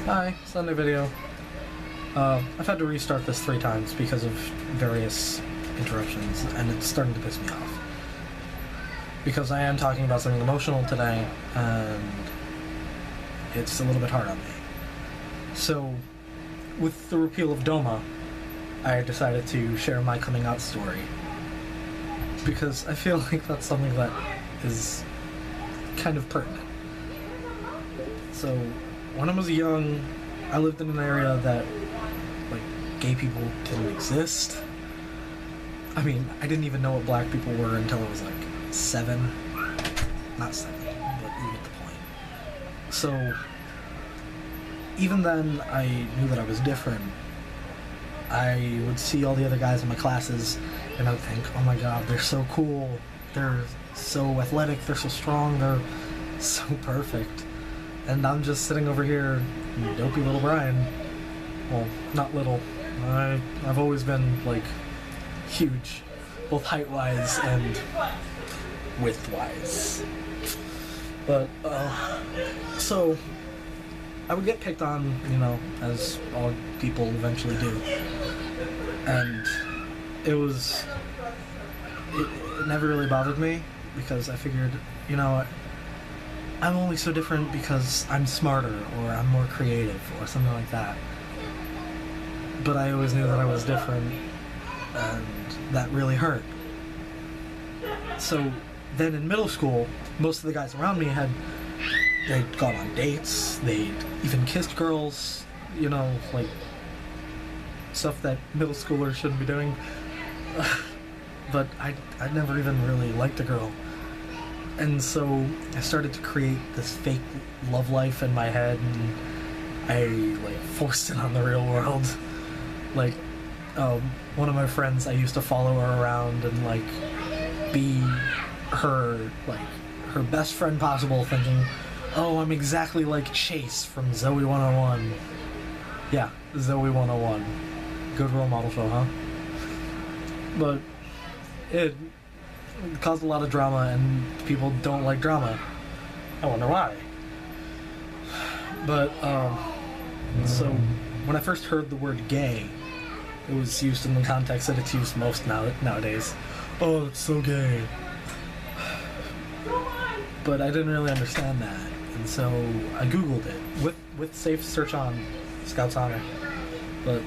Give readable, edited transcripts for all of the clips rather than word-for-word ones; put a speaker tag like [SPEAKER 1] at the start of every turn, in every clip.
[SPEAKER 1] Hi, Sunday video. I've had to restart this 3 times because of various interruptions, and it's starting to piss me off. Because I am talking about something emotional today, and it's a little bit hard on me. So, with the repeal of D.O.M.A, I decided to share my coming out story. Because I feel like that's something that is kind of pertinent. So, when I was young, I lived in an area that, like, gay people didn't exist. I mean, I didn't even know what black people were until I was, like, 7. Not 7, but you get the point. So, even then, I knew that I was different. I would see all the other guys in my classes, and I would think, oh my god, they're so cool. They're so athletic, they're so strong, they're so perfect. And I'm just sitting over here, dopey little Brian. Well, not little. I've always been, like, huge. Both height-wise and width-wise. But, so, I would get picked on, you know, as all people eventually do. And it never really bothered me, because I figured, you know, I'm only so different because I'm smarter, or I'm more creative, or something like that. But I always knew that I was different, and that really hurt. So then in middle school, most of the guys around me they'd gone on dates, they'd even kissed girls, you know, like, stuff that middle schoolers shouldn't be doing. But I never even really liked a girl. And so I started to create this fake love life in my head, and I, like, forced it on the real world. Like, one of my friends, I used to follow her around and, like, be her best friend possible, thinking, oh, I'm exactly like Chase from Zoe 101. Yeah, Zoe 101. Good role model show, huh? But it caused a lot of drama, and people don't like drama. I wonder why. But, so, when I first heard the word gay, it was used in the context that it's used most nowadays. Oh, it's so gay. But I didn't really understand that, and so I googled it, with safe search on, Scout's Honor. But,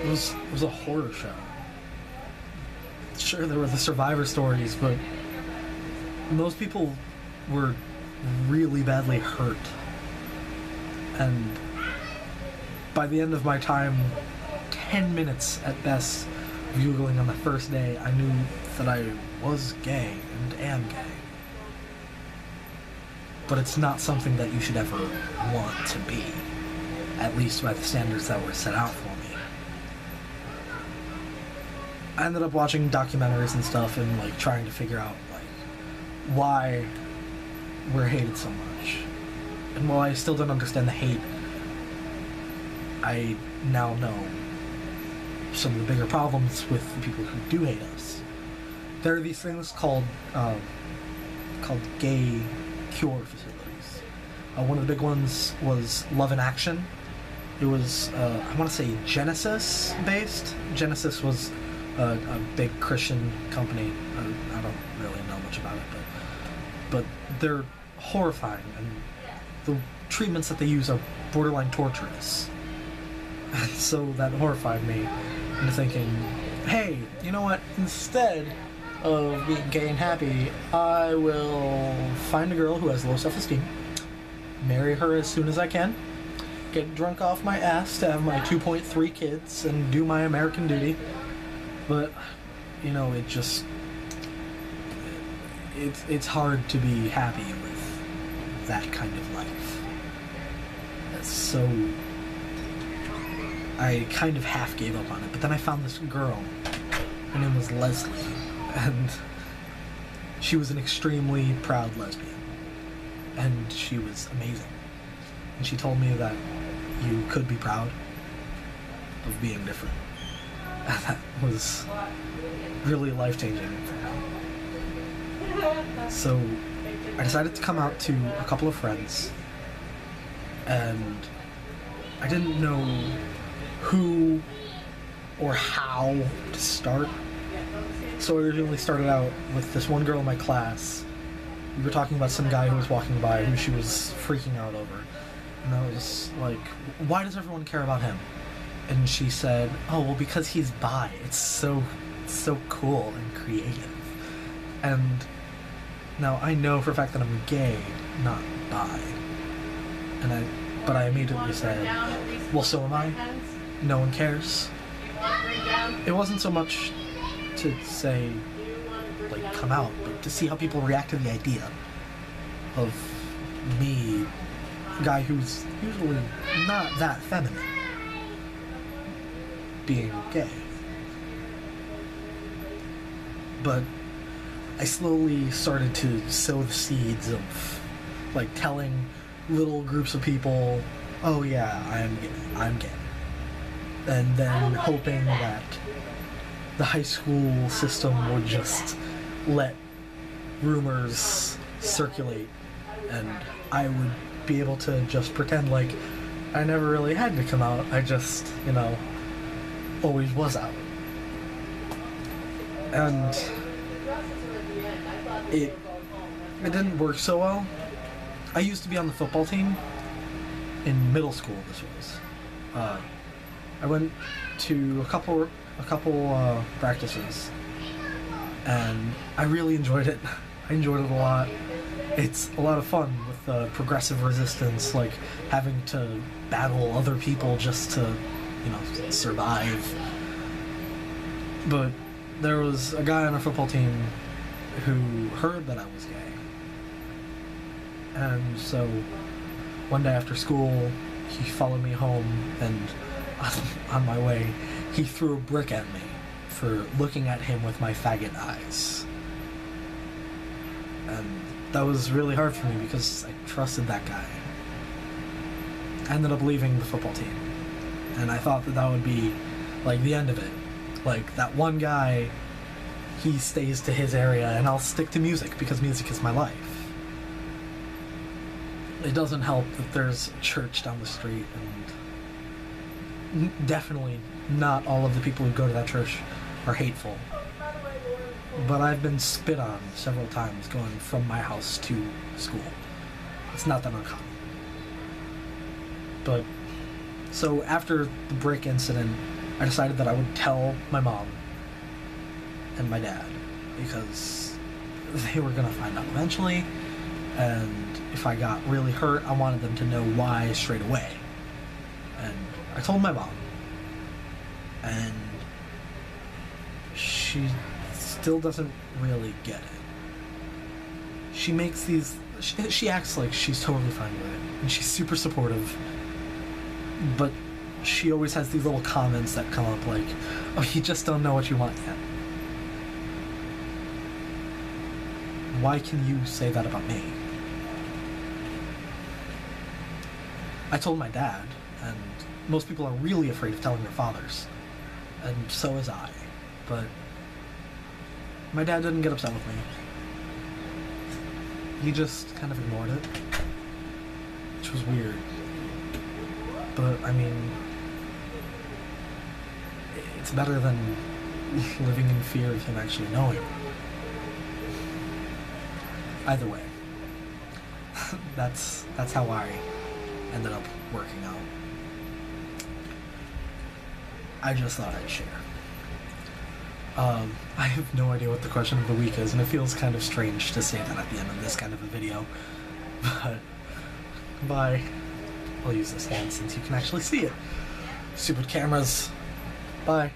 [SPEAKER 1] it was a horror show. Sure, there were the survivor stories, but most people were really badly hurt. And by the end of my time, 10 minutes at best, Googling on the first day, I knew that I was gay and am gay. But it's not something that you should ever want to be, at least by the standards that were set out for me. I ended up watching documentaries and stuff and, like, trying to figure out, like, why we're hated so much. And while I still don't understand the hate, I now know some of the bigger problems with the people who do hate us. There are these things called gay cure facilities. One of the big ones was Love in Action. It was, I want to say, Genesis-based. Genesis was a big Christian company. I don't really know much about it, but they're horrifying, and the treatments that they use are borderline torturous. And so that horrified me into thinking, hey, you know what, instead of being gay and happy, I will find a girl who has low self-esteem, marry her as soon as I can, get drunk off my ass to have my 2.3 kids, and do my American duty. But, you know, it's hard to be happy with that kind of life. So I kind of half gave up on it, but then I found this girl. Her name was Leslie, and she was an extremely proud lesbian, and she was amazing. And she told me that you could be proud of being different. And that was really life-changing for me. So I decided to come out to a couple of friends, and I didn't know who or how to start. So I originally started out with this one girl in my class. We were talking about some guy who was walking by who she was freaking out over. And I was like, why does everyone care about him? And she said, oh, well, because he's bi. It's so cool and creative. And now I know for a fact that I'm gay, not bi. But I immediately said, well, so am I. No one cares. It wasn't so much to say, like, come out, but to see how people react to the idea of me, a guy who's usually not that feminine, being gay. But I slowly started to sow the seeds of, like, telling little groups of people, oh yeah, I'm gay. And then hoping that the high school system would just let rumors circulate and I would be able to just pretend like I never really had to come out. I just, always was out. And it didn't work so well. I used to be on the football team in middle school. This was. I went to a couple practices, and I really enjoyed it. I enjoyed it a lot. It's a lot of fun with progressive resistance, like having to battle other people just to, survive. But there was a guy on our football team who heard that I was gay. And so one day after school, he followed me home, and on my way, he threw a brick at me for looking at him with my faggot eyes. And that was really hard for me because I trusted that guy. I ended up leaving the football team. And I thought that would be, like, the end of it. Like, that one guy, he stays to his area, and I'll stick to music because music is my life. It doesn't help that there's a church down the street, and definitely not all of the people who go to that church are hateful. But I've been spit on several times going from my house to school. It's not that uncommon. But, so after the brick incident, I decided that I would tell my mom and my dad, because they were going to find out eventually, and if I got really hurt, I wanted them to know why straight away. And I told my mom, and she still doesn't really get it. She makes these... She acts like she's totally fine with it, and she's super supportive, but she always has these little comments that come up like, oh, you just don't know what you want yet. Why can you say that about me? I told my dad, and most people are really afraid of telling their fathers, and so is I, but my dad didn't get upset with me. He just kind of ignored it, which was weird. But, I mean, it's better than living in fear of him actually knowing. Either way, that's how I ended up working out. I just thought I'd share. I have no idea what the question of the week is, and it feels kind of strange to say that at the end of this kind of a video. But, bye. I'll use this hand since you can actually see it. Stupid cameras. Bye.